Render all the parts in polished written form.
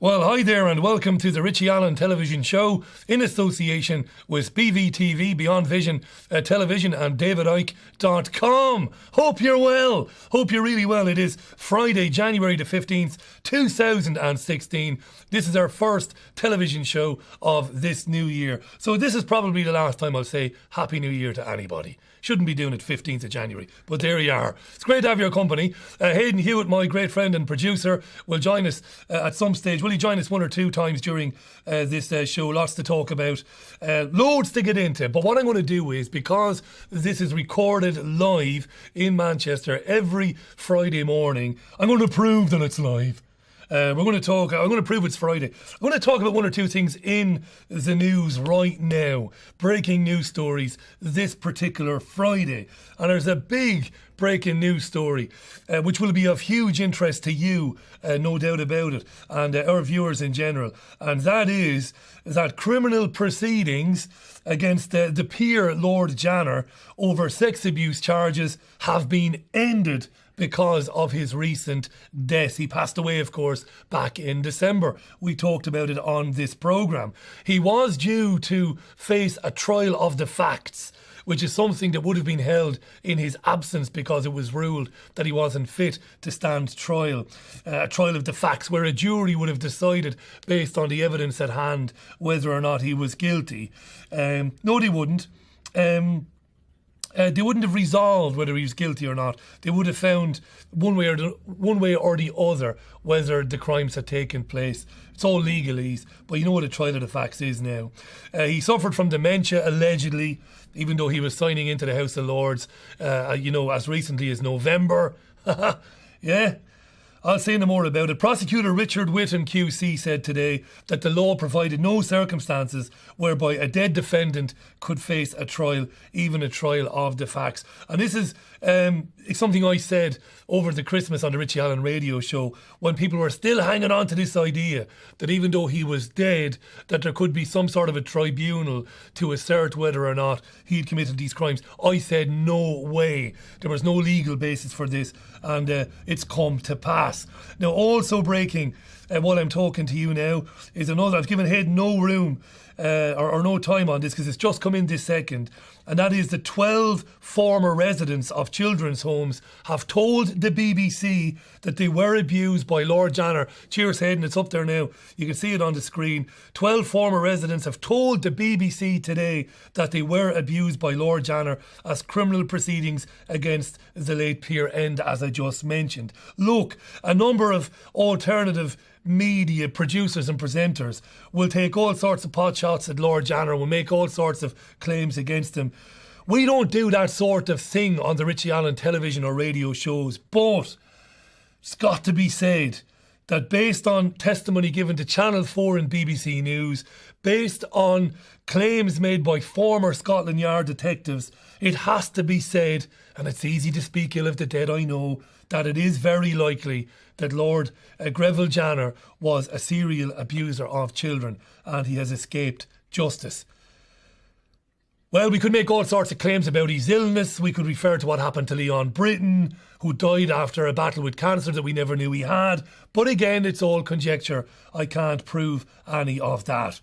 Well, hi there and welcome to the Richie Allen television show in association with BVTV, Beyond Vision Television and DavidIke.com. Hope you're well. Hope you're really well. It is Friday, January the 15th, 2016. This is our first television show of this new year. So this is probably the last time I'll say Happy New Year to anybody. Shouldn't be doing it 15th of January, but there you are. It's great to have your company. Hayden Hewitt, my great friend and producer, will join us at some stage. Will he join us one or two times during this show? Lots to talk about, loads to get into. But what I'm going to do is, because this is recorded live in Manchester every Friday morning, I'm going to prove that it's live. I'm going to prove it's Friday. I'm going to talk about one or two things in the news right now. Breaking news stories this particular Friday. And there's a big breaking news story, which will be of huge interest to you, no doubt about it, and our viewers in general. And that is that criminal proceedings against the peer Lord Janner over sex abuse charges have been ended because of his recent death. He passed away, of course, back in December. We talked about it on this programme. He was due to face a trial of the facts, which is something that would have been held in his absence because it was ruled that he wasn't fit to stand trial. A trial of the facts where a jury would have decided based on the evidence at hand whether or not he was guilty. No, they wouldn't. They wouldn't have resolved whether he was guilty or not. They would have found one way or the other whether the crimes had taken place. It's all legalese, but you know what a trial of the facts is now. He suffered from dementia, allegedly, even though he was signing into the House of Lords, as recently as November. Yeah. I'll say no more about it. Prosecutor Richard Whittam QC said today that the law provided no circumstances whereby a dead defendant could face a trial, even a trial of the facts. And this is something I said over the Christmas on the Richie Allen radio show, when people were still hanging on to this idea that even though he was dead, that there could be some sort of a tribunal to assert whether or not he'd committed these crimes. I said no way. There was no legal basis for this, and it's come to pass. Now, also breaking, while I'm talking to you now, is another. I've given Hayden no room or no time on this because it's just come in this second, and that is that 12 former residents of children's homes have told the BBC that they were abused by Lord Janner. Cheers, Hayden, it's up there now. You can see it on the screen. 12 former residents have told the BBC today that they were abused by Lord Janner as criminal proceedings against the late peer end, as I just mentioned. Look, a number of alternative media producers and presenters will take all sorts of pot shots at Lord Janner, will make all sorts of claims against him. We don't do that sort of thing on the Richie Allen television or radio shows, but it's got to be said that based on testimony given to Channel 4 and BBC News, based on claims made by former Scotland Yard detectives, it has to be said, and it's easy to speak ill of the dead, I know, that it is very likely that Lord Greville Janner was a serial abuser of children and he has escaped justice. Well, we could make all sorts of claims about his illness. We could refer to what happened to Leon Britton, who died after a battle with cancer that we never knew he had. But again, it's all conjecture. I can't prove any of that.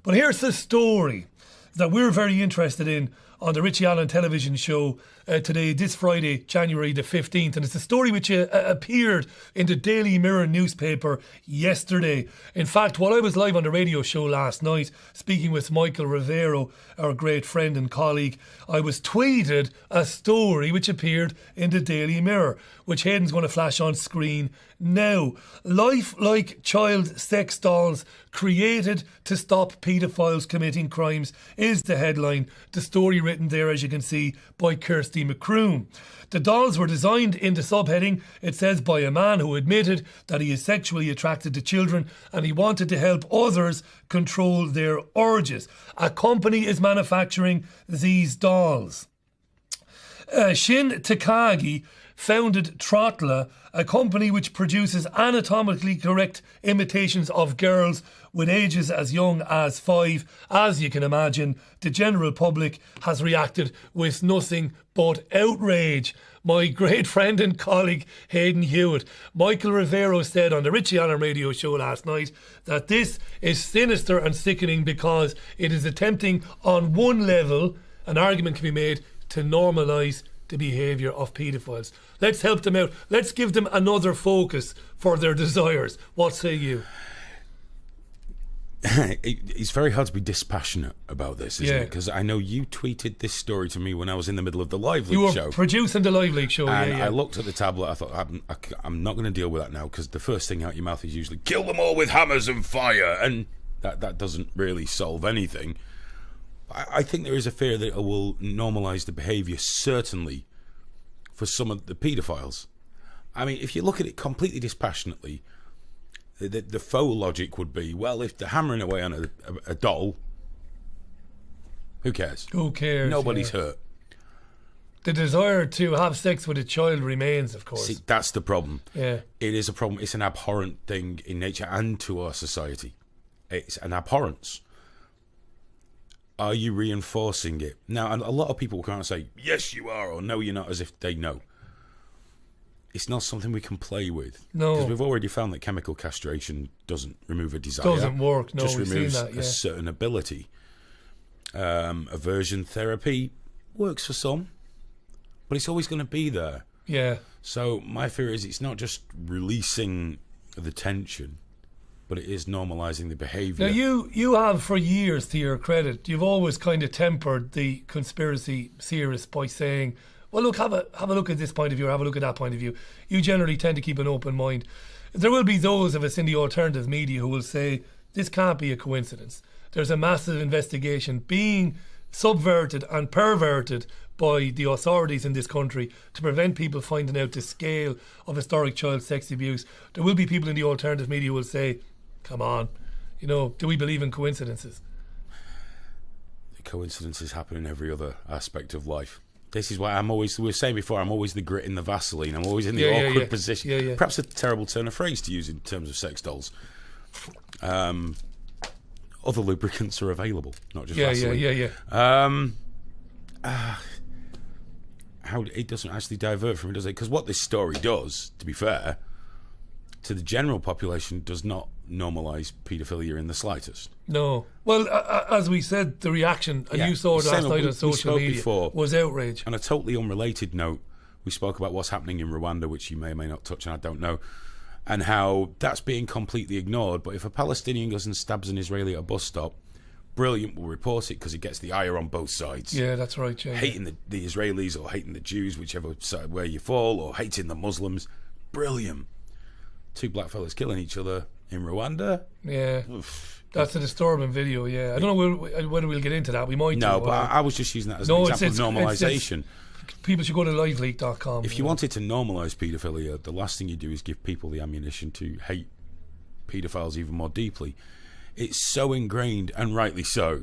But here's the story that we're very interested in on the Richie Allen television show today, this Friday, January the 15th. And it's a story which appeared in the Daily Mirror newspaper yesterday. In fact, while I was live on the radio show last night, speaking with Michael Rivero, our great friend and colleague, I was tweeted a story which appeared in the Daily Mirror, which Hayden's going to flash on screen now. Lifelike child sex dolls created to stop paedophiles committing crimes is the headline. The story written there, as you can see, by Kirsty McCroom. The dolls were designed in the subheading, it says, by a man who admitted that he is sexually attracted to children and he wanted to help others control their urges. A company is manufacturing these dolls. Shin Takagi founded Trotla, a company which produces anatomically correct imitations of girls with ages as young as 5. As you can imagine, the general public has reacted with nothing but outrage. My great friend and colleague Hayden Hewitt, Michael Rivero, said on the Richie Allen radio show last night that this is sinister and sickening because it is attempting on one level, an argument can be made, to normalise the behaviour of paedophiles. Let's help them out. Let's give them another focus for their desires. What say you? It's very hard to be dispassionate about this, isn't it? Because I know you tweeted this story to me when I was in the middle of the Live League show. You were producing the Live League show, and I looked at the tablet, I thought, I'm not going to deal with that now, because the first thing out your mouth is usually, kill them all with hammers and fire, and that doesn't really solve anything. I think there is a fear that it will normalise the behaviour, certainly, for some of the paedophiles. I mean, if you look at it completely dispassionately, the faux logic would be, well, if they're hammering away on a doll, who cares? Who cares? Nobody's hurt. The desire to have sex with a child remains, of course. See, that's the problem. Yeah. It is a problem. It's an abhorrent thing in nature and to our society. It's an abhorrence. Are you reinforcing it? Now, a lot of people can't say, yes, you are, or no, you're not, as if they know. It's not something we can play with. No. Because we've already found that chemical castration doesn't remove a desire. Doesn't work, no. Just we've removes seen that, a certain ability. Aversion therapy works for some, but it's always going to be there. Yeah. So my fear is it's not just releasing the tension, but it is normalising the behaviour. Now, you have, for years, to your credit, you've always kind of tempered the conspiracy theorists by saying, well, look, have a look at this point of view, or have a look at that point of view. You generally tend to keep an open mind. There will be those of us in the alternative media who will say, this can't be a coincidence. There's a massive investigation being subverted and perverted by the authorities in this country to prevent people finding out the scale of historic child sex abuse. There will be people in the alternative media who will say, come on, do we believe in coincidences? Coincidences happen in every other aspect of life. This is why we were saying before, I'm always the grit in the Vaseline. I'm always in the awkward position. Yeah. Perhaps a terrible turn of phrase to use in terms of sex dolls. Other lubricants are available, not just Vaseline. How it doesn't actually divert from it, does it? Because what this story does, to be fair, to the general population, does not normalise paedophilia in the slightest. No. Well, as we said, the reaction, and you saw it last night on social media, before, was outrage. On a totally unrelated note, we spoke about what's happening in Rwanda, which you may or may not touch on, I don't know, and how that's being completely ignored. But if a Palestinian goes and stabs an Israeli at a bus stop, Brilliant will report it because it gets the ire on both sides. Yeah, that's right, Jay. Hating the Israelis or hating the Jews, whichever side where you fall, or hating the Muslims. Brilliant. Two black fellas killing each other in Rwanda. Yeah. Oof. That's a disturbing video, yeah. I don't know whether we'll get into that. We might. No, but I was just using that as an example of normalisation. People should go to liveleak.com. If you wanted to normalise paedophilia, the last thing you do is give people the ammunition to hate paedophiles even more deeply. It's so ingrained, and rightly so,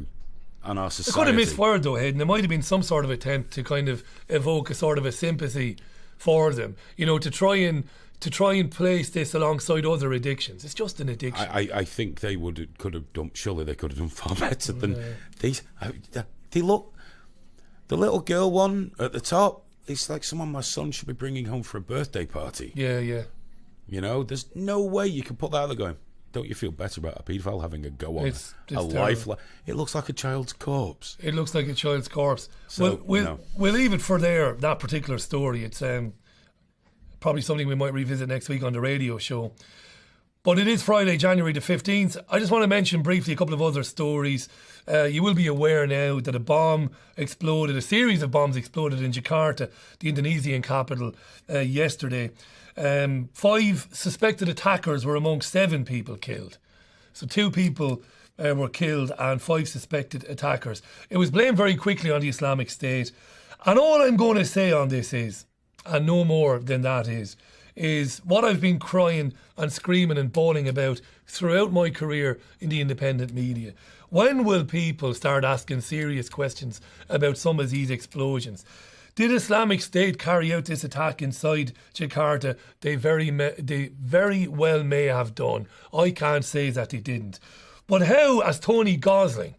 on our society. It could have misfired though, Hayden. There might have been some sort of attempt to kind of evoke a sort of a sympathy for them. To try and place this alongside other addictions. It's just an addiction. I think they could have done. Surely they could have done far better than these. They look. The little girl one at the top. It's like someone my son should be bringing home for a birthday party. Yeah. There's no way you can put that other going. Don't you feel better about a paedophile having a go on a life? It looks like a child's corpse. It looks like a child's corpse. So, we'll leave it for there. That particular story. It's probably something we might revisit next week on the radio show. But it is Friday, January the 15th. I just want to mention briefly a couple of other stories. You will be aware now that a series of bombs exploded in Jakarta, the Indonesian capital, yesterday. 5 suspected attackers were among 7 people killed. So 2 people were killed and 5 suspected attackers. It was blamed very quickly on the Islamic State. And all I'm going to say on this is, and no more than that is what I've been crying and screaming and bawling about throughout my career in the independent media. When will people start asking serious questions about some of these explosions? Did Islamic State carry out this attack inside Jakarta? They very well may have done. I can't say that they didn't. But how, as Tony Gosling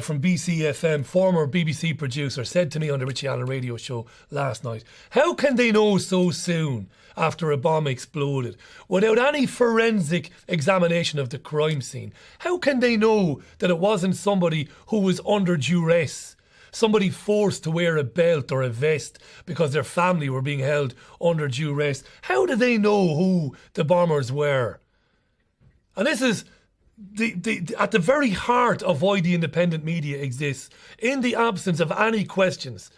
from BCFM, former BBC producer, said to me on the Richie Allen radio show last night, how can they know so soon after a bomb exploded, without any forensic examination of the crime scene? How can they know that it wasn't somebody who was under duress, somebody forced to wear a belt or a vest because their family were being held under duress? How do they know who the bombers were? And this is at the very heart of why the independent media exists. In the absence of any questions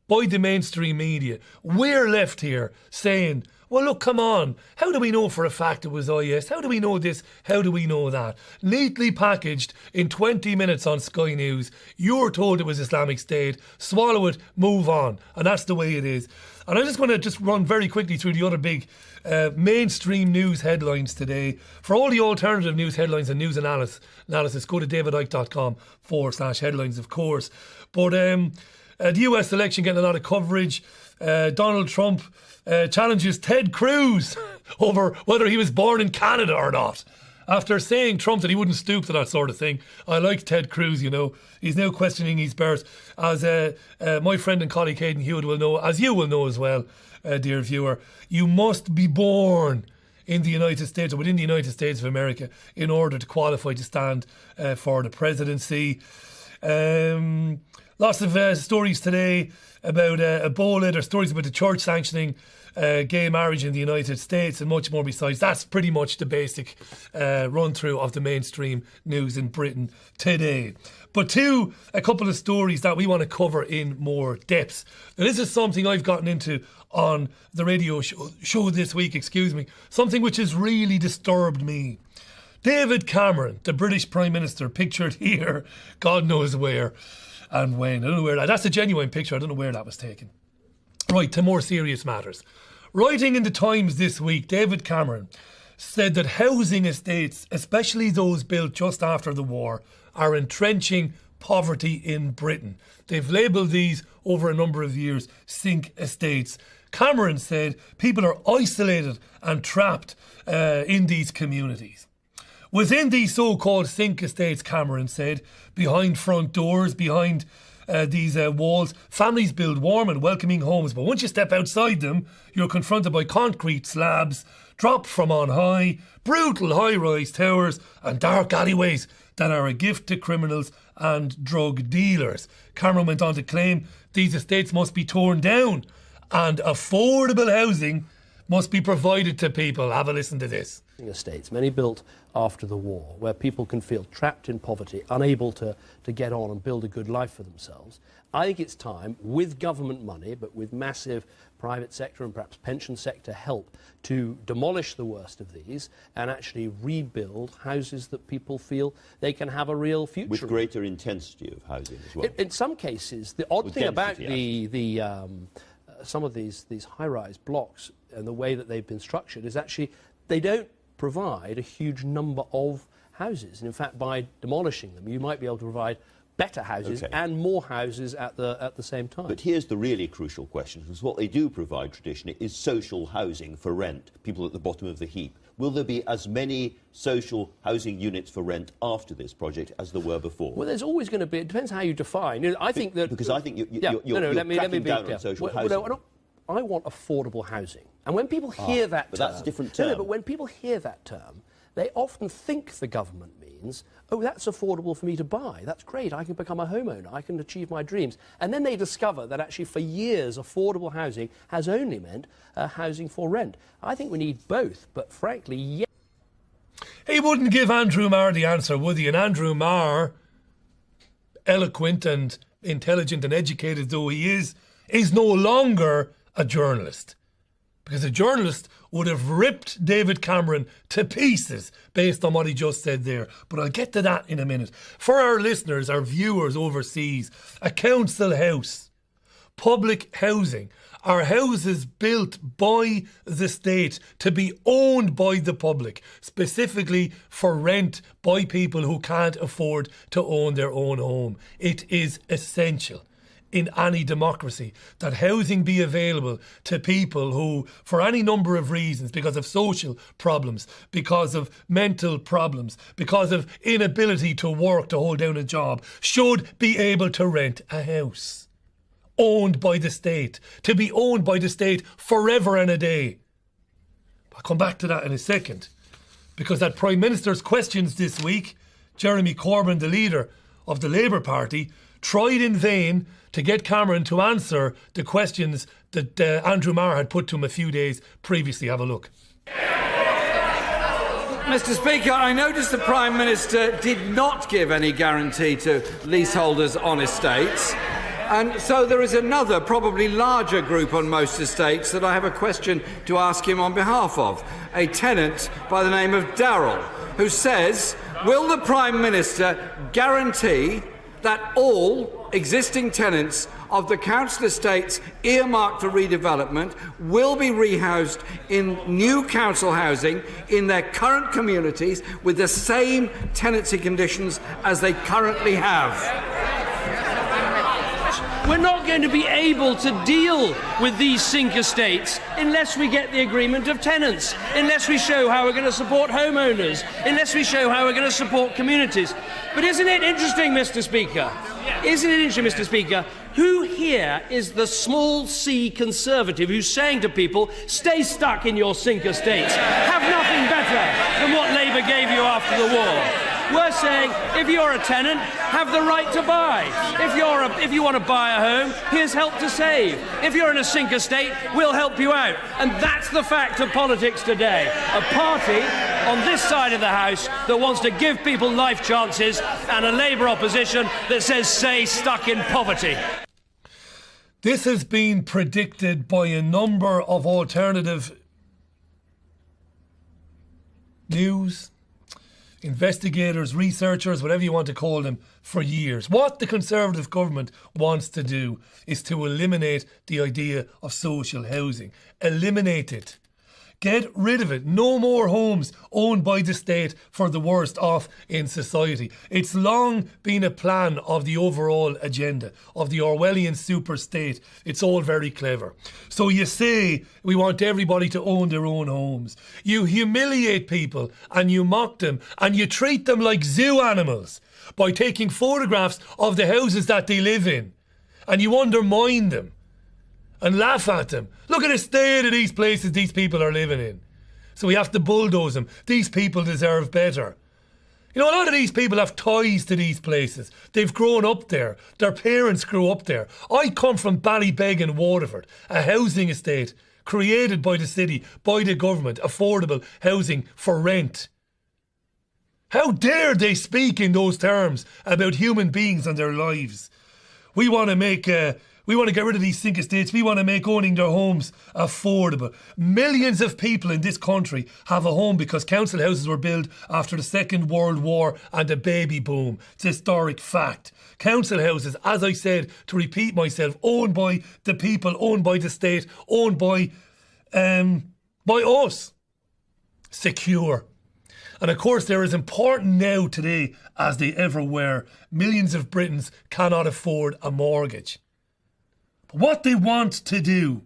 by the mainstream media, we're left here saying, well, look, come on, how do we know for a fact it was IS? How do we know this? How do we know that? Neatly packaged in 20 minutes on Sky News, you're told it was Islamic State, swallow it, move on. And that's the way it is. And I'm just going to run very quickly through the other big mainstream news headlines today. For all the alternative news headlines and news analysis, go to davidicke.com/headlines, of course. But the US election getting a lot of coverage. Donald Trump challenges Ted Cruz over whether he was born in Canada or not. After saying Trump that he wouldn't stoop to that sort of thing, I like Ted Cruz, you know. He's now questioning his birth. As my friend and colleague Hayden Hewitt will know, as you will know as well, dear viewer, you must be born in the United States or within the United States of America in order to qualify to stand for the presidency. Lots of stories today about Ebola. There's stories about the church sanctioning gay marriage in the United States and much more besides. That's pretty much the basic run through of the mainstream news in Britain today. But a couple of stories that we want to cover in more depth. Now, this is something I've gotten into on the radio show this week, something which has really disturbed me. David Cameron, the British Prime Minister, pictured here, God knows where and when. I don't know where that's a genuine picture. I don't know where that was taken. Right, to more serious matters. Writing in the Times this week, David Cameron said that housing estates, especially those built just after the war, are entrenching poverty in Britain. They've labelled these over a number of years sink estates. Cameron said people are isolated and trapped in these communities. Within these so-called sink estates, Cameron said, behind front doors, behind these walls, families build warm and welcoming homes, but once you step outside them, you're confronted by concrete slabs dropped from on high, brutal high-rise towers and dark alleyways that are a gift to criminals and drug dealers. Cameron went on to claim these estates must be torn down and affordable housing must be provided to people. Have a listen to this. Estates, many built after the war, where people can feel trapped in poverty, unable to get on and build a good life for themselves. I think it's time, with government money, but with massive private sector and perhaps pension sector help, to demolish the worst of these and actually rebuild houses that people feel they can have a real future. With greater intensity of housing as well. In some cases, the odd thing about some of these high-rise blocks and the way that they've been structured is actually they don't provide a huge number of houses. And in fact, by demolishing them, you might be able to provide better houses and more houses at the same time. But here's the really crucial question, because what they do provide traditionally is social housing for rent, people at the bottom of the heap. Will there be as many social housing units for rent after this project as there were before? Well, there's always going to be. It depends how you define. You know, I think that because I think you're let me be down clear. on social housing. I want affordable housing, and when people hear that but term, that's a different term. No, but when people hear that term, they often think the government means, oh, that's affordable for me to buy. That's great. I can become a homeowner. I can achieve my dreams. And then they discover that actually for years affordable housing has only meant housing for rent. I think we need both, but frankly, yes. He wouldn't give Andrew Marr the answer, would he? And Andrew Marr, eloquent and intelligent and educated though he is no longer a journalist. Because a journalist would have ripped David Cameron to pieces based on what he just said there. But I'll get to that in a minute. For our listeners, our viewers overseas, a council house, public housing, are houses built by the state to be owned by the public, specifically for rent by people who can't afford to own their own home. It is essential. in any democracy, that housing be available to people who, for any number of reasons, because of social problems, because of mental problems, because of inability to work, to hold down a job, should be able to rent a house owned by the state, to be owned by the state forever and a day. I'll come back to that in a second, because at Prime Minister's questions this week, Jeremy Corbyn, the leader of the Labour Party, tried in vain to get Cameron to answer the questions that Andrew Marr had put to him a few days previously. Have a look. Mr. Speaker, I noticed the Prime Minister did not give any guarantee to leaseholders on estates. And so there is another, probably larger group on most estates that I have a question to ask him on behalf of. A tenant by the name of Darryl, who says, will the Prime Minister guarantee that all existing tenants of the council estates earmarked for redevelopment will be rehoused in new council housing in their current communities with the same tenancy conditions as they currently have? We're not going to be able to deal with these sink estates unless we get the agreement of tenants, unless we show how we're going to support homeowners, unless we show how we're going to support communities. But isn't it interesting, Mr. Speaker? Isn't it interesting, Mr. Speaker? Who here is the small c Conservative who's saying to people, stay stuck in your sink estates, have nothing better than what Labour gave you after the war? We're saying, if you're a tenant, have the right to buy. If you want to buy a home, here's help to save. If you're in a sink estate, we'll help you out. And that's the fact of politics today. A party on this side of the House that wants to give people life chances, and a Labour opposition that says stay stuck in poverty. This has been predicted by a number of alternative news investigators, researchers, whatever you want to call them, for years. What the Conservative government wants to do is to eliminate the idea of social housing. Eliminate it. Get rid of it. No more homes owned by the state for the worst off in society. It's long been a plan of the overall agenda of the Orwellian super state. It's all very clever. So you say we want everybody to own their own homes. You humiliate people and you mock them and you treat them like zoo animals by taking photographs of the houses that they live in, and you undermine them and laugh at them. Look at the state of these places these people are living in. So we have to bulldoze them. These people deserve better. You know, a lot of these people have ties to these places. They've grown up there. Their parents grew up there. I come from Ballybeg in Waterford, a housing estate created by the city, by the government, affordable housing for rent. How dare they speak in those terms about human beings and their lives? We want to get rid of these sink estates. We want to make owning their homes affordable. Millions of people in this country have a home because council houses were built after the Second World War and the baby boom. It's a historic fact. Council houses, as I said, to repeat myself, owned by the people, owned by the state, owned by us. Secure. And of course, they're as important now today as they ever were. Millions of Britons cannot afford a mortgage. What they want to do,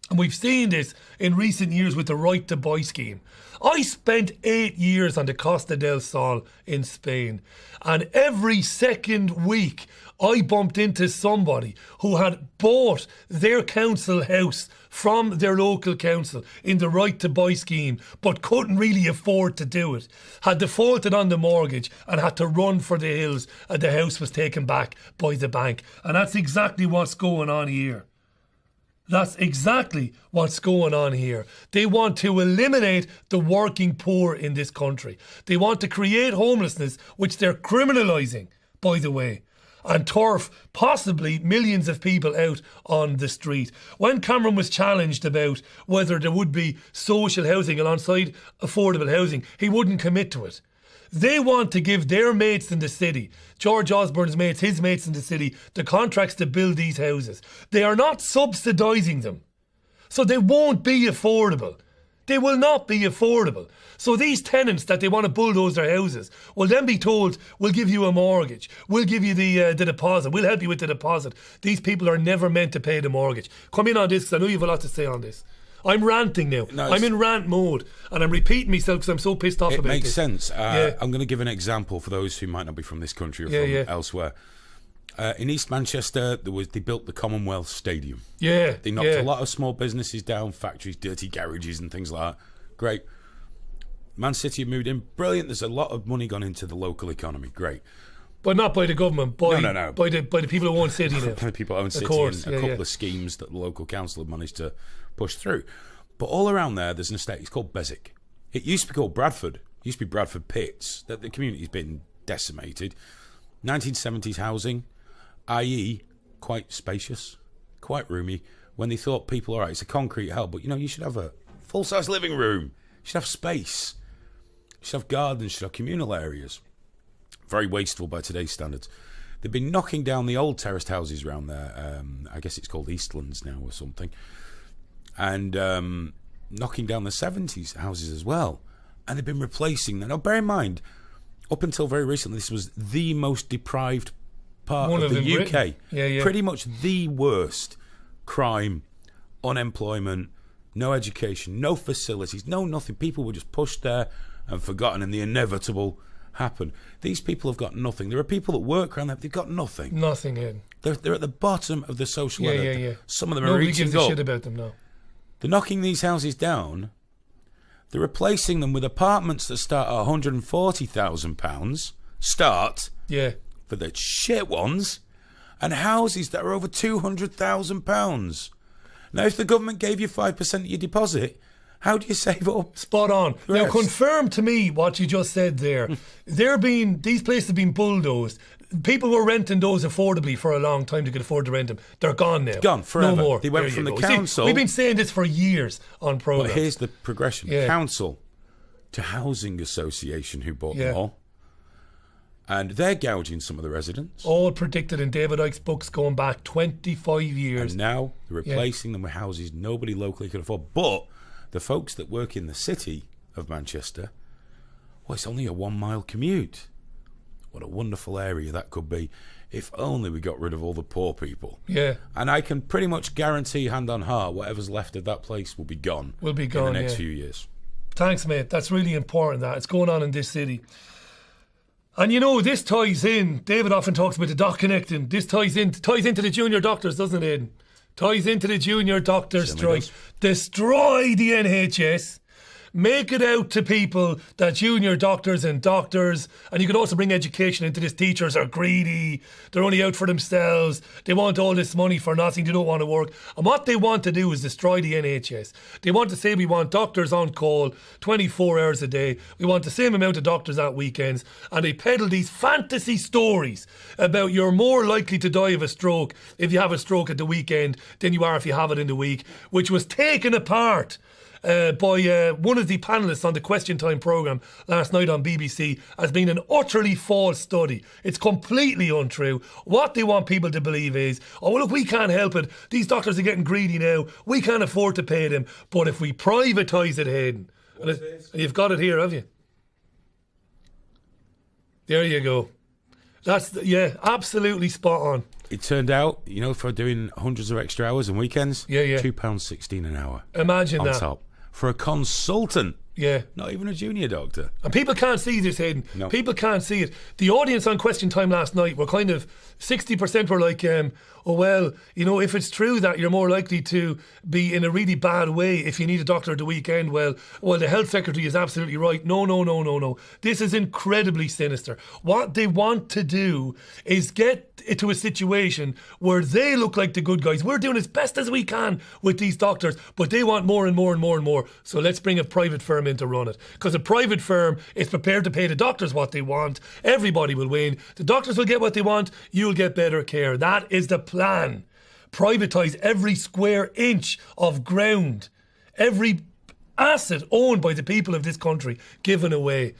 and we've seen this in recent years with the right to buy scheme. I spent 8 years on the Costa del Sol in Spain, and every second week I bumped into somebody who had bought their council house from their local council in the right to buy scheme, but couldn't really afford to do it, had defaulted on the mortgage and had to run for the hills, and the house was taken back by the bank. And that's exactly what's going on here. That's exactly what's going on here. They want to eliminate the working poor in this country. They want to create homelessness, which they're criminalising, by the way, and turf possibly millions of people out on the street. When Cameron was challenged about whether there would be social housing alongside affordable housing, he wouldn't commit to it. They want to give their mates in the city, George Osborne's mates, his mates in the city, the contracts to build these houses. They are not subsidising them, so they won't be affordable. They will not be affordable. So these tenants that they want to bulldoze their houses will then be told, we'll give you a mortgage, we'll give you the deposit, we'll help you with the deposit. These people are never meant to pay the mortgage. Come in on this, because I know you have a lot to say on this. I'm ranting now. No, I'm in rant mode, and I'm repeating myself because I'm so pissed off about this. It makes sense. I'm going to give an example for those who might not be from this country or from elsewhere. In East Manchester, they built the Commonwealth Stadium. Yeah. They knocked a lot of small businesses down, factories, dirty garages and things like that. Great. Man City have moved in. Brilliant. There's a lot of money gone into the local economy. Great. But not by the government, by no. by the people who own City now. By the people who own City, course, and a couple of schemes that the local council have managed to push through. But all around there's an estate. It's called Beswick. It used to be called Bradford. It used to be Bradford Pits. The community's been decimated. 1970s housing, i.e. quite spacious, quite roomy. When they thought people, all right, it's a concrete hell, but you should have a full-size living room. You should have space. You should have gardens. You should have communal areas. Very wasteful by today's standards. They've been knocking down the old terraced houses around there. I guess it's called Eastlands now or something. And knocking down the 70s houses as well. And they've been replacing them. Now, bear in mind, up until very recently, this was the most deprived part of the UK. Yeah. Pretty much the worst. Crime, unemployment, no education, no facilities, no nothing. People were just pushed there and forgotten, and the inevitable happened. These people have got nothing. There are people that work around there, they've got nothing. Nothing in. They're at the bottom of the social ladder. Yeah. Some of them are Nobody reaching gives up. a shit about them now. They're knocking these houses down. They're replacing them with apartments that start at £140,000 start for the shit ones, and houses that are over £200,000. Now, if the government gave you 5% of your deposit, how do you save up? Spot on. Now, confirm to me what you just said there. These places have been bulldozed. People were renting those affordably for a long time to could afford to rent them. They're gone now. Gone forever. No more. They went from the council. See, we've been saying this for years on programmes. Well, here's the progression. Council to housing association who bought them all. And they're gouging some of the residents. All predicted in David Icke's books going back 25 years. And now they're replacing them with houses nobody locally could afford. But the folks that work in the city of Manchester, well, it's only a 1 mile commute. What a wonderful area that could be if only we got rid of all the poor people. Yeah. And I can pretty much guarantee, hand on heart, whatever's left of that place will be gone. Will be gone in the next few years. Thanks, mate. That's really important, that. It's going on in this city. And this ties in. David often talks about the doc connecting. This ties into the junior doctors, doesn't it, Aidan? Ties into the junior doctor strike. Destroy the NHS. Make it out to people that junior doctors, and you could also bring education into this. Teachers are greedy. They're only out for themselves. They want all this money for nothing. They don't want to work. And what they want to do is destroy the NHS. They want to say we want doctors on call 24 hours a day. We want the same amount of doctors at weekends. And they peddle these fantasy stories about you're more likely to die of a stroke if you have a stroke at the weekend than you are if you have it in the week, which was taken apart by one of the panellists on the Question Time programme last night on BBC as being an utterly false study. It's completely untrue. What they want people to believe is, oh, well, look, we can't help it. These doctors are getting greedy now. We can't afford to pay them. But if we privatise it, Hayden, and you've got it here, have you? There you go. That's, absolutely spot on. It turned out, for doing hundreds of extra hours and weekends, £2.16 an hour. Imagine on that. Top. For a consultant. Yeah. Not even a junior doctor. And people can't see this, Hayden. No. People can't see it. The audience on Question Time last night were kind of 60% were like, if it's true that you're more likely to be in a really bad way if you need a doctor at the weekend, well, the health secretary is absolutely right. No. This is incredibly sinister. What they want to do is get into a situation where they look like the good guys. We're doing as best as we can with these doctors, but they want more and more and more and more. So let's bring a private firm in to run it. Because a private firm is prepared to pay the doctors what they want. Everybody will win. The doctors will get what they want. You'll get better care. That is the plan. Privatise every square inch of ground. Every asset owned by the people of this country given away.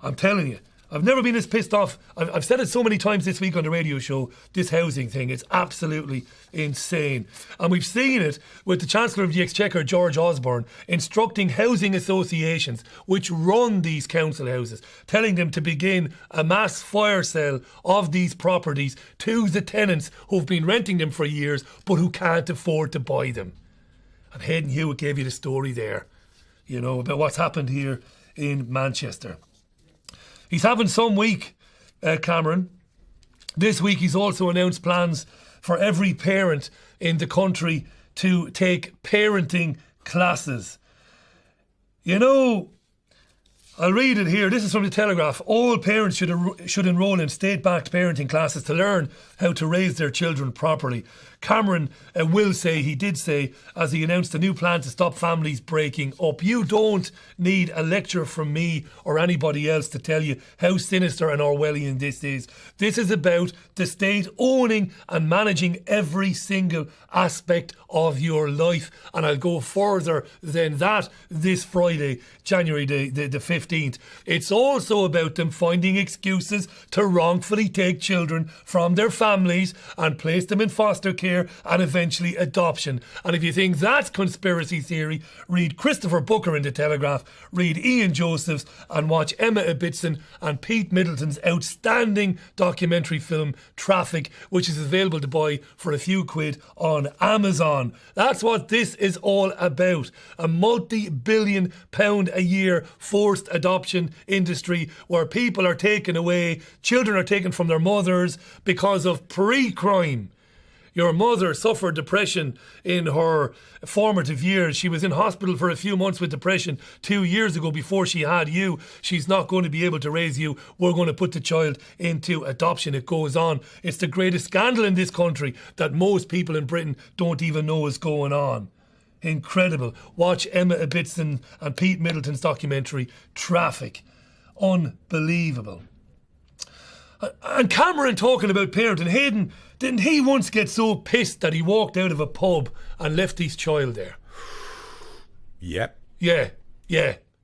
I'm telling you. I've never been as pissed off. I've said it so many times this week on the radio show, this housing thing. It's absolutely insane. And we've seen it with the Chancellor of the Exchequer, George Osborne, instructing housing associations which run these council houses, telling them to begin a mass fire sale of these properties to the tenants who've been renting them for years but who can't afford to buy them. And Hayden Hewitt gave you the story there, you know, about what's happened here in Manchester. He's having some week, Cameron. This week he's also announced plans for every parent in the country to take parenting classes. You know, I'll read it here. This is from the Telegraph. All parents should enrol in state-backed parenting classes to learn how to raise their children properly. Cameron he did say, as he announced a new plan to stop families breaking up. You don't need a lecture from me or anybody else to tell you how sinister and Orwellian this is. This is about the state owning and managing every single aspect of your life. And I'll go further than that this Friday, January the 15th. It's also about them finding excuses to wrongfully take children from their families and place them in foster care and eventually adoption. And if you think that's conspiracy theory, read Christopher Booker in the Telegraph, read Ian Joseph's, and watch Emma Ibbotson and Pete Middleton's outstanding documentary film Traffic, which is available to buy for a few quid on Amazon. That's what this is all about. A multi-billion pound a year forced adoption industry where people are taken away, children are taken from their mothers because of pre-crime. Your mother suffered depression in her formative years. She was in hospital for a few months with depression 2 years ago before she had you. She's not going to be able to raise you. We're going to put the child into adoption. It goes on. It's the greatest scandal in this country that most people in Britain don't even know is going on. Incredible. Watch Emma Ibbotson and Pete Middleton's documentary, Traffic. Unbelievable. And Cameron talking about parenting. Hayden, didn't he once get so pissed that he walked out of a pub and left his child there? Yep. Yeah,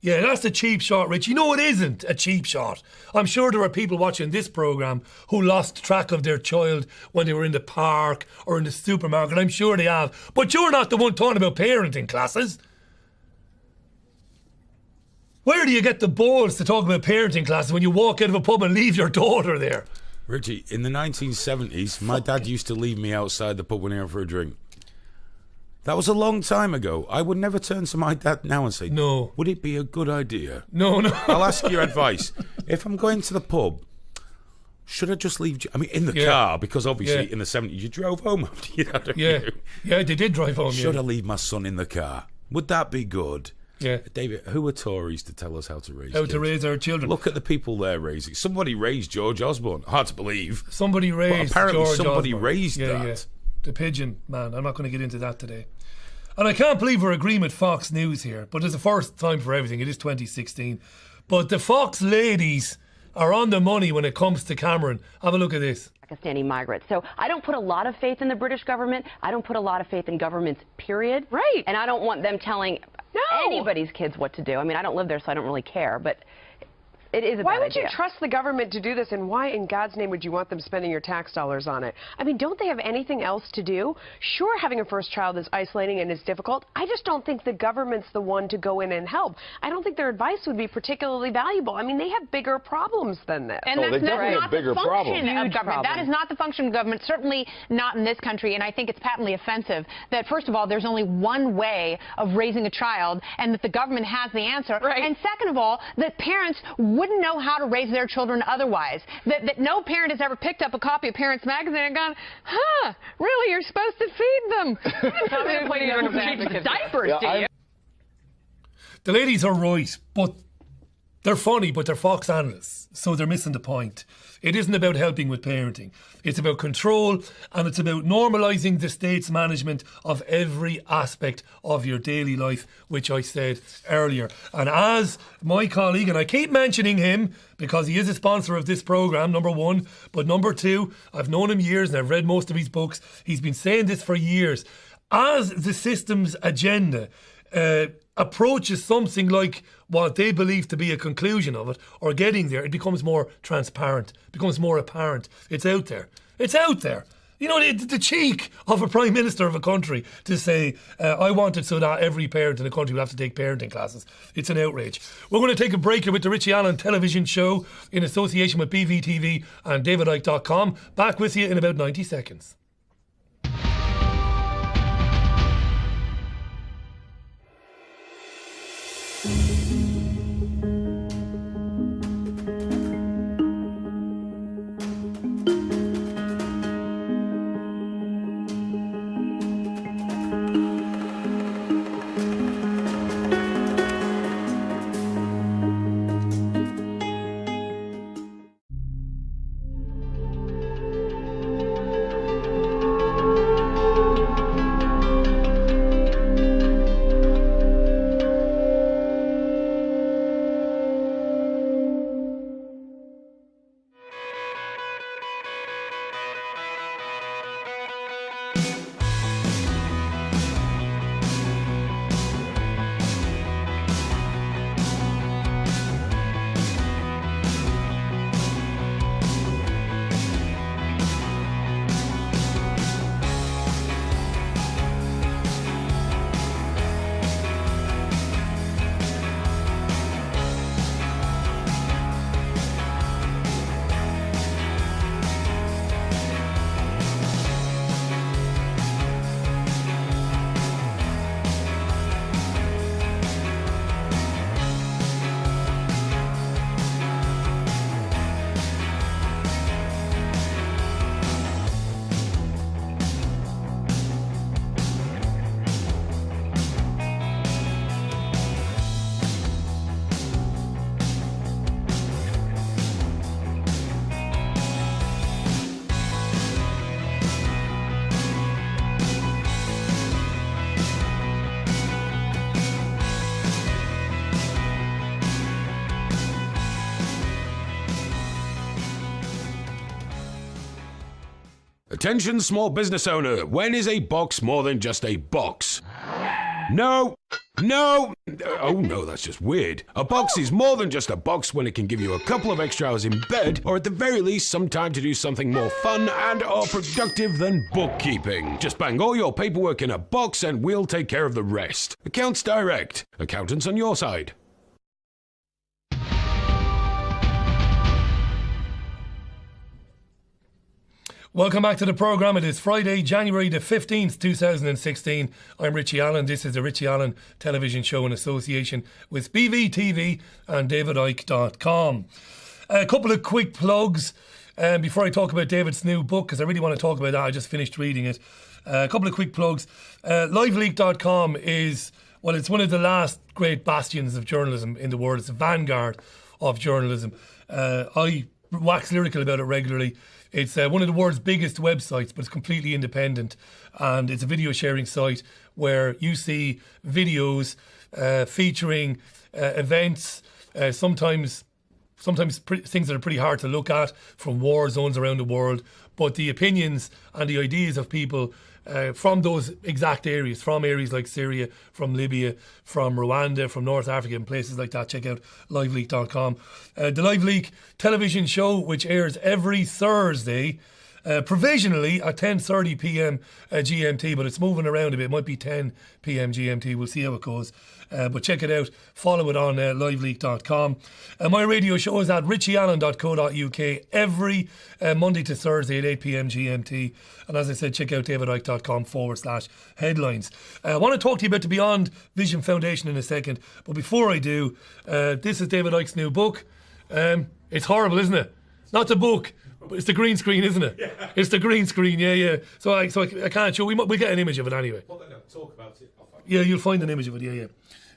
that's a cheap shot, Rich. You know it isn't a cheap shot. I'm sure there are people watching this programme who lost track of their child when they were in the park or in the supermarket. I'm sure they have. But you're not the one talking about parenting classes. Where do you get the balls to talk about parenting classes when you walk out of a pub and leave your daughter there? Richie, in the 1970s, my dad used to leave me outside the pub when he went for a drink. That was a long time ago. I would never turn to my dad now and say, no. Would it be a good idea? No. I'll ask your advice. If I'm going to the pub, should I just leave... in the car, because obviously in the 70s you drove home after you had a Yeah, they did drive home. Should I leave my son in the car? Would that be good? Yeah. David, who are Tories to tell us how to raise kids? To raise our children. Look at the people they're raising. Somebody raised George Osborne. Hard to believe. Somebody raised apparently George somebody Osborne. raised that. Yeah. The pigeon, man. I'm not going to get into that today. And I can't believe we're agreeing with Fox News here, but there's a first time for everything. It is 2016. But the Fox ladies are on the money when it comes to Cameron. Have a look at this. Pakistani migrants. So I don't put a lot of faith in the British government. I don't put a lot of faith in governments, period. Right. And I don't want them telling anybody's kids what to do. I mean, I don't live there, so I don't really care, but it is a Why bad would idea. you trust the government to do this, and why in God's name would you want them spending your tax dollars on it? I mean, don't they have anything else to do? Sure, having a first child is isolating and is difficult. I just don't think the government's the one to go in and help. I don't think their advice would be particularly valuable. I mean, they have bigger problems than this. And that's not the function of government. Problem. That is not the function of government, certainly not in this country, and I think it's patently offensive that, first of all, there's only one way of raising a child and that the government has the answer. Right. And second of all, that parents wouldn't know how to raise their children otherwise. That no parent has ever picked up a copy of Parents Magazine and gone, really, you're supposed to feed them. Diapers, do you? The ladies are right, but they're funny, but they're Fox analysts, so they're missing the point. It isn't about helping with parenting. It's about control, and it's about normalising the state's management of every aspect of your daily life, which I said earlier. And as my colleague, and I keep mentioning him because he is a sponsor of this programme, number one, but number two, I've known him years and I've read most of his books. He's been saying this for years. As the system's agenda approaches something like what they believe to be a conclusion of it, or getting there, it becomes more transparent, becomes more apparent. It's out there. It's out there. You know, the cheek of a Prime Minister of a country to say, I want it so that every parent in the country will have to take parenting classes. It's an outrage. We're going to take a break here with the Richie Allen television show in association with BVTV and DavidIke.com. Back with you in about 90 seconds. Attention small business owner, when is a box more than just a box? No! Oh no, that's just weird. A box is more than just a box when it can give you a couple of extra hours in bed, or at the very least some time to do something more fun and or productive than bookkeeping. Just bang all your paperwork in a box and we'll take care of the rest. Accounts Direct. Accountants on your side. Welcome back to the programme. It is Friday, January the 15th, 2016. I'm Richie Allen. This is the Richie Allen television show in association with BVTV and DavidIke.com. A couple of quick plugs before I talk about David's new book, because I really want to talk about that. I just finished reading it. A couple of quick plugs. LiveLeak.com is, well, it's one of the last great bastions of journalism in the world. It's the vanguard of journalism. I wax lyrical about it regularly. It's one of the world's biggest websites, but it's completely independent, and it's a video sharing site where you see videos featuring events, sometimes things that are pretty hard to look at from war zones around the world, but the opinions and the ideas of people from those exact areas, from areas like Syria, from Libya, from Rwanda, from North Africa and places like that. Check out liveleak.com. The LiveLeak television show, which airs every Thursday, provisionally at 10:30 p.m. GMT, but it's moving around a bit. It might be 10 p.m. GMT. We'll see how it goes. But check it out. Follow it on liveleak.com. My radio show is at richieallen.co.uk every Monday to Thursday at 8 p.m. GMT. And as I said, check out davidike.com/headlines. I want to talk to you about the Beyond Vision Foundation in a second. But before I do, this is David Icke's new book. It's horrible, isn't it? Not the book. But it's the green screen, isn't it? Yeah. It's the green screen, yeah. So I can't show. We'll get an image of it anyway. Well, no, talk about it. Yeah, you'll find an image of it, yeah.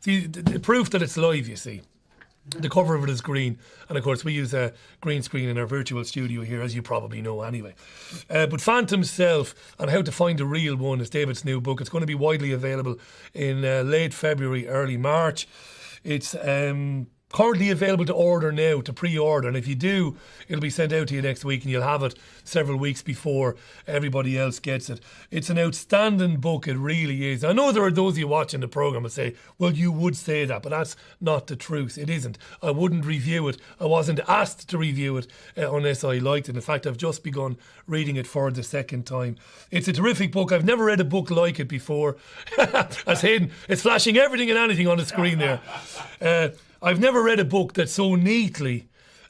See, the proof that it's live, you see. The cover of it is green. And of course, we use a green screen in our virtual studio here, as you probably know anyway. But Phantom Self and How to Find the Real One is David's new book. It's going to be widely available in late February, early March. It's currently available to order now, to pre-order, and if you do, it'll be sent out to you next week and you'll have it several weeks before everybody else gets it. It's an outstanding book, it really is. I know there are those of you watching the programme that say, well, you would say that, but that's not the truth. It isn't. I wouldn't review it. I wasn't asked to review it unless I liked it. In fact, I've just begun reading it for the second time. It's a terrific book. I've never read a book like it before. As Hayden, it's flashing everything and anything on the screen there. I've never read a book that so neatly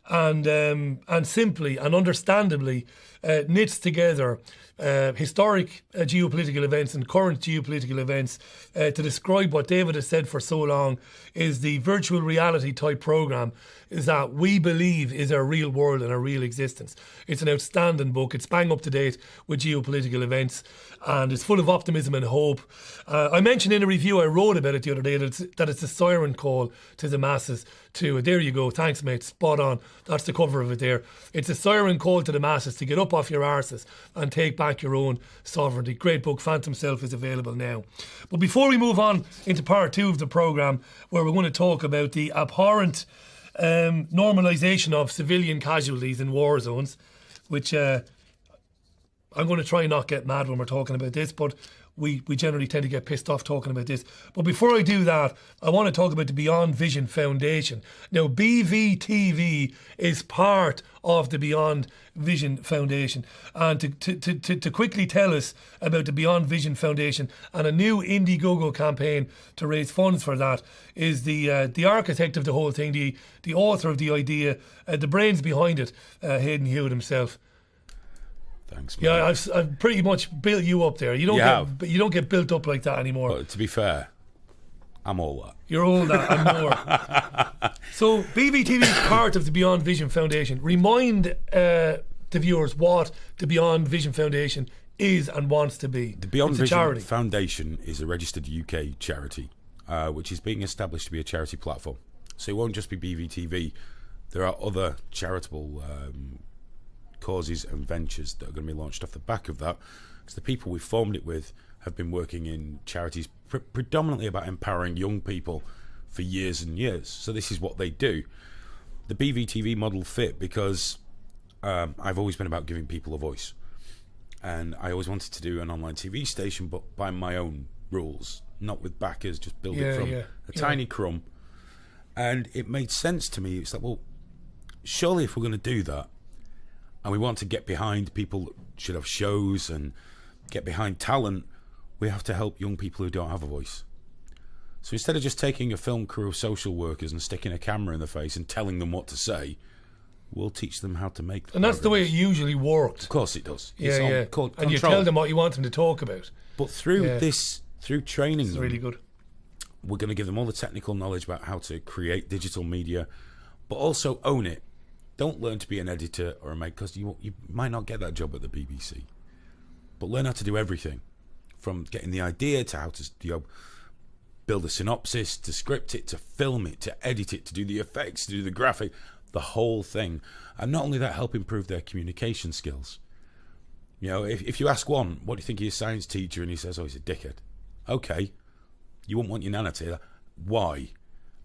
and simply and understandably knits together historic geopolitical events and current geopolitical events to describe what David has said for so long is the virtual reality type program is that we believe is our real world and our real existence. It's an outstanding book. It's bang up to date with geopolitical events and it's full of optimism and hope. I mentioned in a review I wrote about it the other day that it's a siren call to the masses too. There you go. Thanks, mate. Spot on. That's the cover of it there. It's a siren call to the masses to get up off your arses and take back your own sovereignty. Great book. Phantom Self is available now. But before we move on into part 2 of the programme, where we're going to talk about the abhorrent normalisation of civilian casualties in war zones, which I'm going to try and not get mad when we're talking about this, but we generally tend to get pissed off talking about this. But before I do that, I want to talk about the Beyond Vision Foundation. Now, BVTV is part of the Beyond Vision Foundation. And to quickly tell us about the Beyond Vision Foundation and a new Indiegogo campaign to raise funds for that is the architect of the whole thing, the author of the idea, the brains behind it, Hayden Hewitt himself. Thanks, mate. Yeah, I've pretty much built you up there. You don't get built up like that anymore. But to be fair, I'm all that. You're all that and more. So BVTV is part of the Beyond Vision Foundation. Remind the viewers what the Beyond Vision Foundation is and wants to be. The Beyond Vision charity. Foundation is a registered UK charity, which is being established to be a charity platform. So it won't just be BVTV. There are other charitable causes and ventures that are going to be launched off the back of that, because the people we formed it with have been working in charities predominantly about empowering young people for years and years. So this is what they do. The BVTV model fit because I've always been about giving people a voice, and I always wanted to do an online TV station, but by my own rules, not with backers, just build it from a tiny crumb. And it made sense to me. It's like, well, surely if we're going to do that, and we want to get behind people that should have shows and get behind talent, we have to help young people who don't have a voice. So instead of just taking a film crew of social workers and sticking a camera in their face and telling them what to say, we'll teach them how to make the And that's the way it usually worked. Of course it does. Yeah. And you tell them what you want them to talk about. But through through training them, really good. We're going to give them all the technical knowledge about how to create digital media, but also own it. Don't learn to be an editor or a mate, because you might not get that job at the BBC. But learn how to do everything, from getting the idea to how to build a synopsis, to script it, to film it, to edit it, to do the effects, to do the graphic, the whole thing. And not only that, help improve their communication skills. You know, if you ask one, what do you think of your science teacher? And he says, oh, he's a dickhead. Okay. You wouldn't want your nana to say that. Why?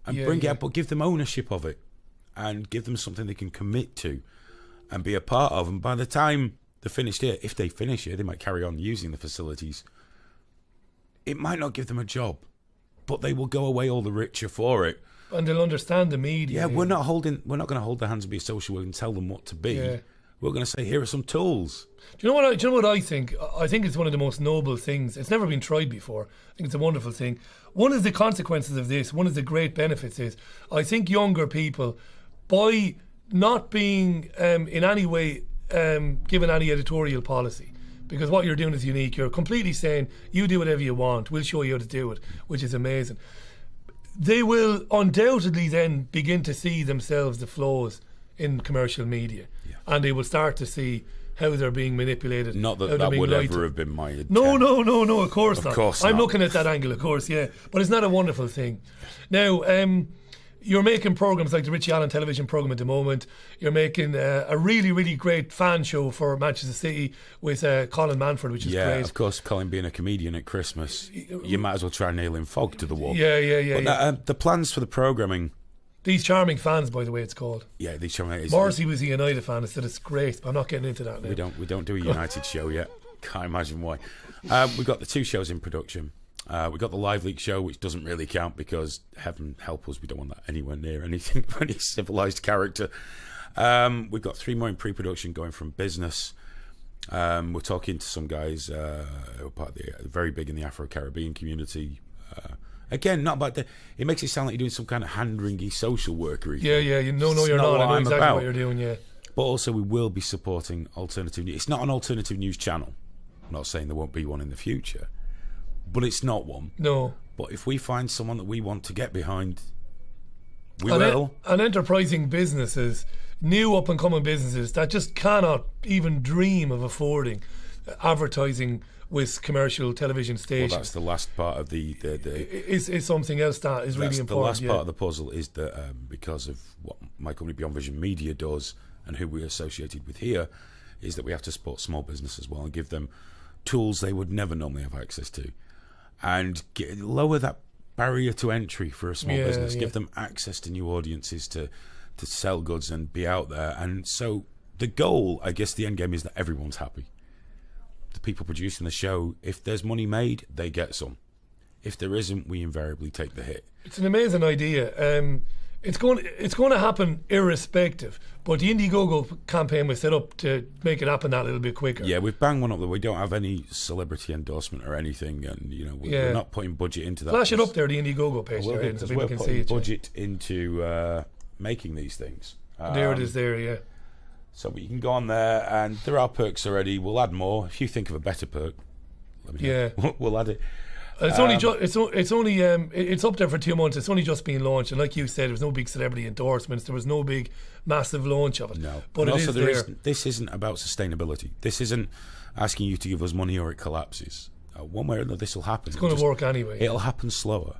And bring it up, but give them ownership of it. And give them something they can commit to and be a part of. And by the time they're finished here, if they finish here, they might carry on using the facilities. It might not give them a job, but they will go away all the richer for it. And they'll understand the media. Yeah, we're not going to hold their hands and be a social worker and tell them what to be. Yeah. We're going to say, here are some tools. Do you know what I think? I think it's one of the most noble things. It's never been tried before. I think it's a wonderful thing. One of the consequences of this, one of the great benefits is, I think younger people, by not being in any way given any editorial policy, because what you're doing is unique. You're completely saying, you do whatever you want, we'll show you how to do it, which is amazing. They will undoubtedly then begin to see themselves the flaws in commercial media, and they will start to see how they're being manipulated. Not that would ever have been my intent. No, of course not. Of course I'm not. looking at that angle, of course, yeah. But isn't that a wonderful thing? Now, you're making programmes like the Richie Allen television programme at the moment. You're making a really, really great fan show for Manchester City with Colin Manford, which is great. Yeah, of course, Colin being a comedian at Christmas, you might as well try nailing fog to the wall. Yeah. But the plans for the programming These Charming Fans, by the way, it's called. Yeah, These Charming. Morrissey was a United fan. I said it's great, but I'm not getting into that now. We don't do a United show yet. Can't imagine why. We've got the 2 shows in production. We've got the Live Leak show, which doesn't really count because, heaven help us, we don't want that anywhere near anything of any civilised character. We've got 3 more in pre-production going from business. We're talking to some guys who are part of very big in the Afro-Caribbean community. Again, not about it makes it sound like you're doing some kind of hand-wringy social workery. Yeah, you're not. I know exactly what you're doing, yeah. But also we will be supporting alternative news. It's not an alternative news channel. I'm not saying there won't be one in the future, but it's not one. No. But if we find someone that we want to get behind, we will. And enterprising businesses, new up-and-coming businesses that just cannot even dream of affording advertising with commercial television stations. Well, that's the last part of the is something else that is really important. The last part of the puzzle is that because of what my company Beyond Vision Media does and who we're associated with here, is that we have to support small business as well and give them tools they would never normally have access to, and lower that barrier to entry for a small business. Give them access to new audiences to sell goods and be out there. And so the goal, I guess, the end game is that everyone's happy. The people producing the show, if there's money made, they get some. If there isn't, we invariably take the hit. It's an amazing idea. It's going to happen irrespective. But the Indiegogo campaign was set up to make it happen that little bit quicker. Yeah, we've banged one up that we don't have any celebrity endorsement or anything, and we're not putting budget into that. Flash it up there, the Indiegogo page, so people can see it. Budget into making these things. There it is. There, yeah. So you can go on there, and there are perks already. We'll add more. If you think of a better perk, let me know. We'll add it. It's it's up there for 2 months. It's only just been launched, and like you said, there was no big celebrity endorsements. There was no big, massive launch of it. No, but also this isn't about sustainability. This isn't asking you to give us money or it collapses. One way or another, this will happen. It's going to work anyway. It'll happen slower.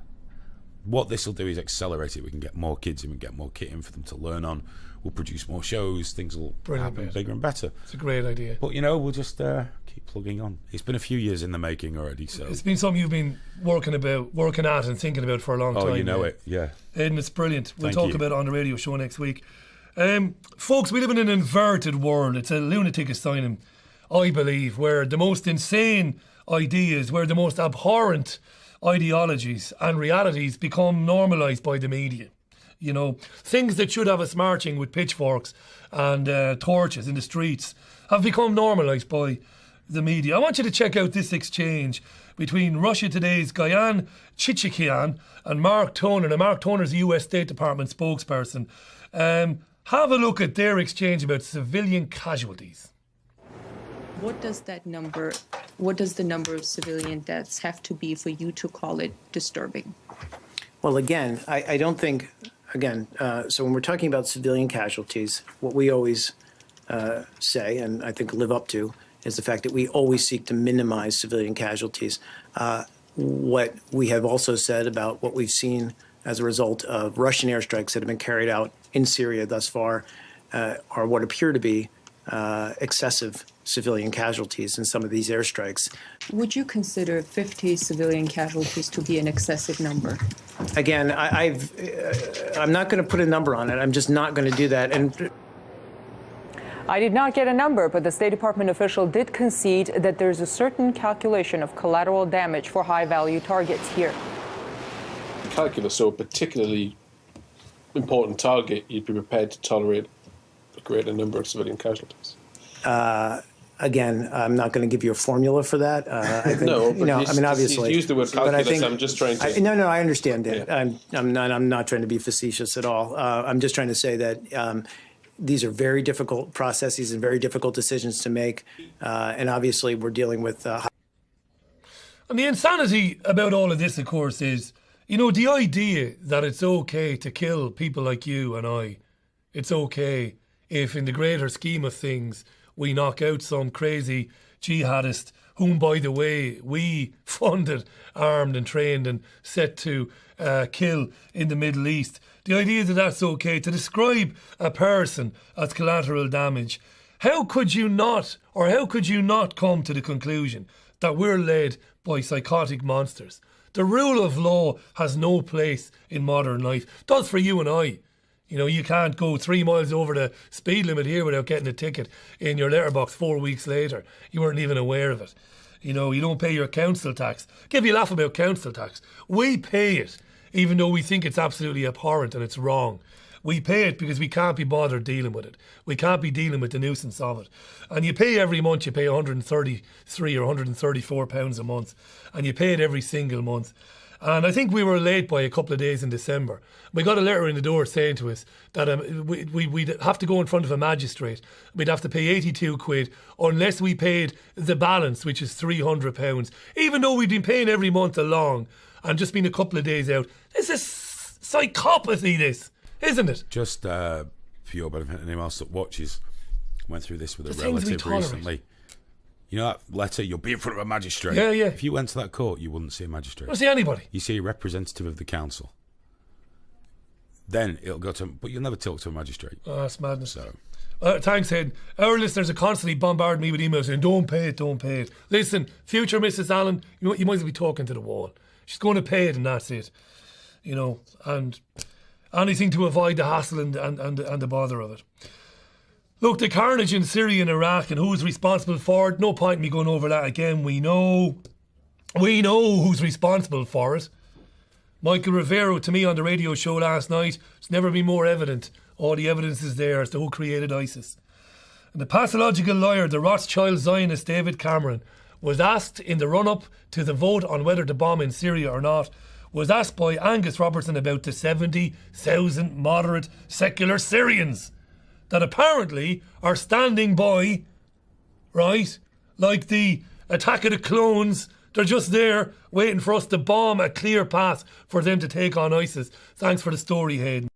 What this will do is accelerate it. We can get more kids in, we can get more kit in for them to learn on. We'll produce more shows. Things will happen bigger and better. It's a great idea. But we'll just keep plugging on. It's been a few years in the making already. So it's been something you've been working at and thinking about for a long time. Oh, you know it, yeah. And it's brilliant. We'll talk about it on the radio show next week. Folks, we live in an inverted world. It's a lunatic asylum, I believe, where the most insane ideas, where the most abhorrent ideologies and realities become normalised by the media. Things that should have us marching with pitchforks and torches in the streets have become normalised by the media. I want you to check out this exchange between Russia Today's Guyan Chichikian and Mark Toner. Now, Mark Toner is a US State Department spokesperson. Have a look at their exchange about civilian casualties. What does the number of civilian deaths have to be for you to call it disturbing? Well, again, I don't think... so when we're talking about civilian casualties, what we always say, and I think live up to, is the fact that we always seek to minimize civilian casualties. What we have also said about what we've seen as a result of Russian airstrikes that have been carried out in Syria thus far are what appear to be excessive civilian casualties in some of these airstrikes. Would you consider 50 civilian casualties to be an excessive number? Again, I'm not going to put a number on it. I'm just not going to do that. And I did not get a number, but the State Department official did concede that there's a certain calculation of collateral damage for high-value targets here. Calculus, so a particularly important target, you'd be prepared to tolerate a greater number of civilian casualties. Again, I'm not going to give you a formula for that. I think, no, but obviously. You used the word calculus. I'm just trying to. No, I understand it. Yeah. I'm not trying to be facetious at all. I'm just trying to say that these are very difficult processes and very difficult decisions to make, and obviously we're dealing with. And the insanity about all of this, of course, is the idea that it's okay to kill people like you and I. It's okay if, in the greater scheme of things, we knock out some crazy jihadist whom, by the way, we funded, armed and trained and set to kill in the Middle East. The idea that that's okay, to describe a person as collateral damage, how could you not come to the conclusion that we're led by psychotic monsters? The rule of law has no place in modern life. It does for you and I. You know, you can't go 3 miles over the speed limit here without getting a ticket in your letterbox 4 weeks later. You weren't even aware of it. You know, you don't pay your council tax. Give you a laugh about council tax. We pay it, even though we think it's absolutely abhorrent and it's wrong. We pay it because we can't be bothered dealing with it. We can't be dealing with the nuisance of it. And you pay every month, you pay £133 or £134 a month. And you pay it every single month. And I think we were late by a couple of days in December. We got a letter in the door saying to us that we'd have to go in front of a magistrate. We'd have to pay 82 quid unless we paid the balance, which is £300. Even though we'd been paying every month along and just been a couple of days out. This is psychopathy, this, isn't it? Just for your benefit, anyone else that watches, went through this with a The things we relative tolerate. recently. You know that letter, you'll be in front of a magistrate. Yeah, yeah. If you went to that court, you wouldn't see a magistrate. You don't see anybody. You see a representative of the council. Then it'll go to, but you'll never talk to a magistrate. Oh, that's madness. So, thanks, Hayden. Our listeners are constantly bombarding me with emails saying, don't pay it, don't pay it. Listen, future Mrs. Allen, you know what, you might as well be talking to the wall. She's going to pay it and that's it. You know, and anything to avoid the hassle and the bother of it. Look, the carnage in Syria and Iraq and who's responsible for it, no point in me going over that again. We know who's responsible for it. Michael Rivero to me on the radio show last night, it's never been more evident. All the evidence is there as to who created ISIS. And the pathological liar, the Rothschild Zionist David Cameron, was asked in the run-up to the vote on whether to bomb in Syria or not, was asked by Angus Robertson about the 70,000 moderate secular Syrians that apparently are standing by, right, like the attack of the clones. They're just there waiting for us to bomb a clear path for them to take on ISIS. Thanks for the story, Hayden.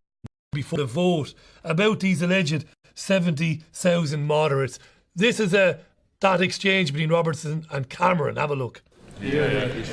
Before the vote about these alleged 70,000 moderates. This is that exchange between Robertson and Cameron. Have a look.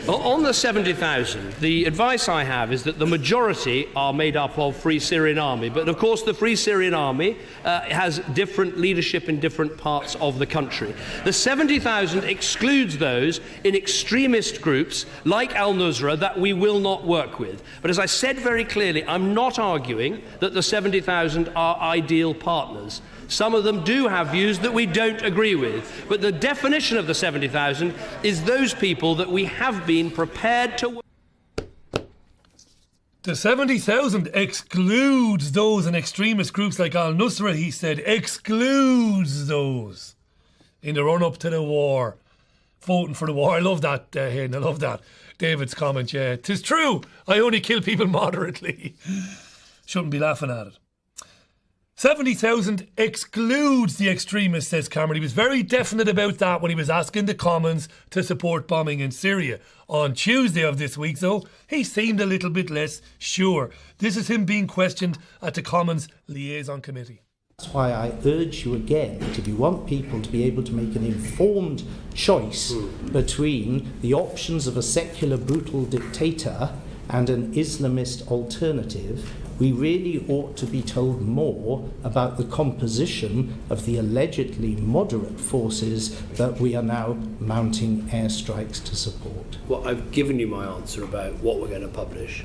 On the 70,000, the advice I have is that the majority are made up of Free Syrian Army. But of course, the Free Syrian Army has different leadership in different parts of the country. The 70,000 excludes those in extremist groups like Al-Nusra that we will not work with. But as I said very clearly, I'm not arguing that the 70,000 are ideal partners. Some of them do have views that we don't agree with. But the definition of the 70,000 is those people that we have been prepared to work. The 70,000 excludes those in extremist groups like Al-Nusra, he said. Excludes those in the run-up to the war. Voting for the war. I love that, Hayden. I love that. David's comment, yeah. 'Tis true. I only kill people moderately. Shouldn't be laughing at it. 70,000 excludes the extremists, says Cameron. He was very definite about that when he was asking the Commons to support bombing in Syria. On Tuesday of this week, though, he seemed a little bit less sure. This is him being questioned at the Commons Liaison Committee. That's why I urge you again that if you want people to be able to make an informed choice between the options of a secular brutal dictator and an Islamist alternative, we really ought to be told more about the composition of the allegedly moderate forces that we are now mounting airstrikes to support. Well, I've given you my answer about what we're going to publish,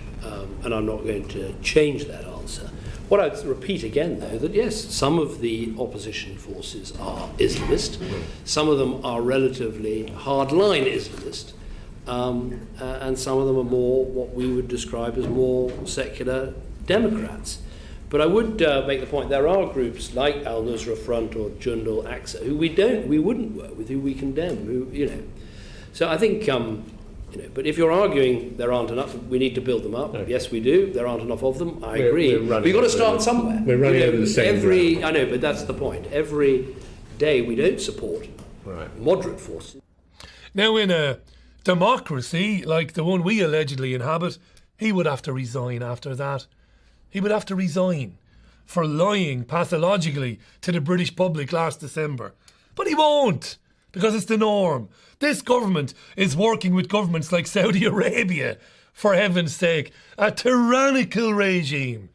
and I'm not going to change that answer. What I'd repeat again, though, that yes, some of the opposition forces are Islamist, some of them are relatively hardline Islamist, and some of them are more what we would describe as more secular Democrats. But I would make the point there are groups like Al-Nusra Front or Jundal Aqsa who we wouldn't work with, who we condemn, who. So I think but if you're arguing there aren't enough, we need to build them up. No. Yes, we do. There aren't enough of them. I agree. We've got to start somewhere. We're running over the same ground. I know, but that's the point. Every day we don't support moderate forces. Now, in a democracy like the one we allegedly inhabit, he would have to resign after that. He would have to resign for lying pathologically to the British public last December. But he won't, because it's the norm. This government is working with governments like Saudi Arabia, for heaven's sake. A tyrannical regime.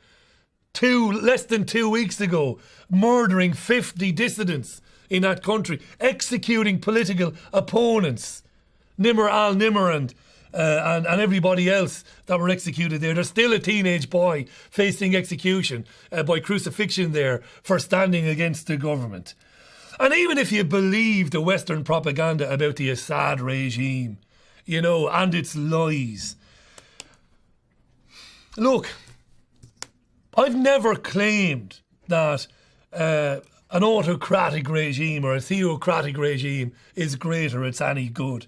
Less than 2 weeks ago, murdering 50 dissidents in that country, executing political opponents. Nimr al-Nimr and everybody else that were executed there. There's still a teenage boy facing execution by crucifixion there for standing against the government. And even if you believe the Western propaganda about the Assad regime, you know, and its lies, look, I've never claimed that an autocratic regime or a theocratic regime is great or it's any good.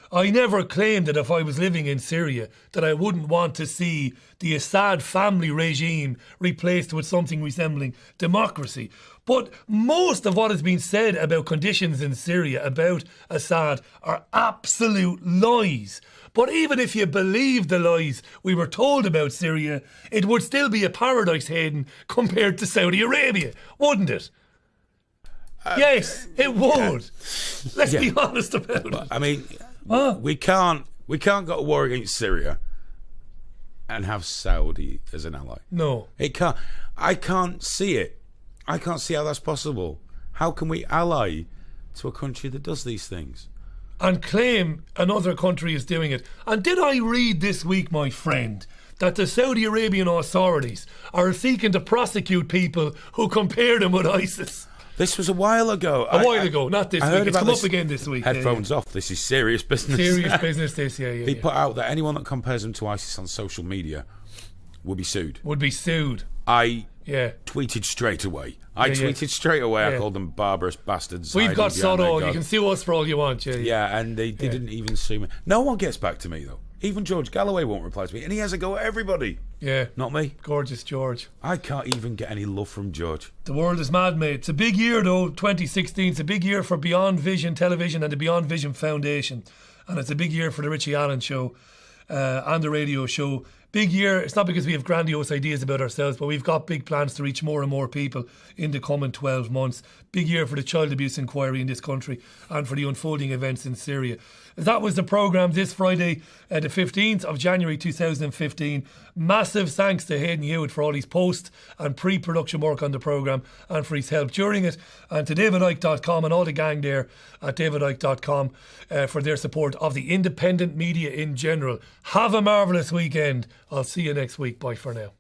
I never claimed that if I was living in Syria that I wouldn't want to see the Assad family regime replaced with something resembling democracy. But most of what has been said about conditions in Syria, about Assad, are absolute lies. But even if you believe the lies we were told about Syria, it would still be a paradise, Hayden, compared to Saudi Arabia, wouldn't it? Yes, it would. Let's be honest about it. I mean, we can't go to war against Syria and have Saudi as an ally. No. It can't. I can't see it. I can't see how that's possible. How can we ally to a country that does these things? And claim another country is doing it. And did I read this week, my friend, that the Saudi Arabian authorities are seeking to prosecute people who compare them with ISIS? This was a while ago. A while ago, not this week. It's come up again this week. Headphones off. This is serious business. Serious business, this, yeah. He put out that anyone that compares them to ISIS on social media will be sued. Would be sued. I tweeted straight away. I called them barbarous bastards. We've got Soto. You can sue us for all you want. Yeah, and they didn't even sue me. No one gets back to me, though. Even George Galloway won't reply to me. And he has a go at everybody. Yeah. Not me. Gorgeous George. I can't even get any love from George. The world is mad, mate. It's a big year, though, 2016. It's a big year for Beyond Vision Television and the Beyond Vision Foundation. And it's a big year for the Richie Allen Show and the radio show. Big year. It's not because we have grandiose ideas about ourselves, but we've got big plans to reach more and more people in the coming 12 months. Big year for the child abuse inquiry in this country and for the unfolding events in Syria. That was the programme this Friday, the 15th of January 2015. Massive thanks to Hayden Hewitt for all his post and pre-production work on the programme and for his help during it. And to davidicke.com and all the gang there at davidicke.com for their support of the independent media in general. Have a marvellous weekend. I'll see you next week. Bye for now.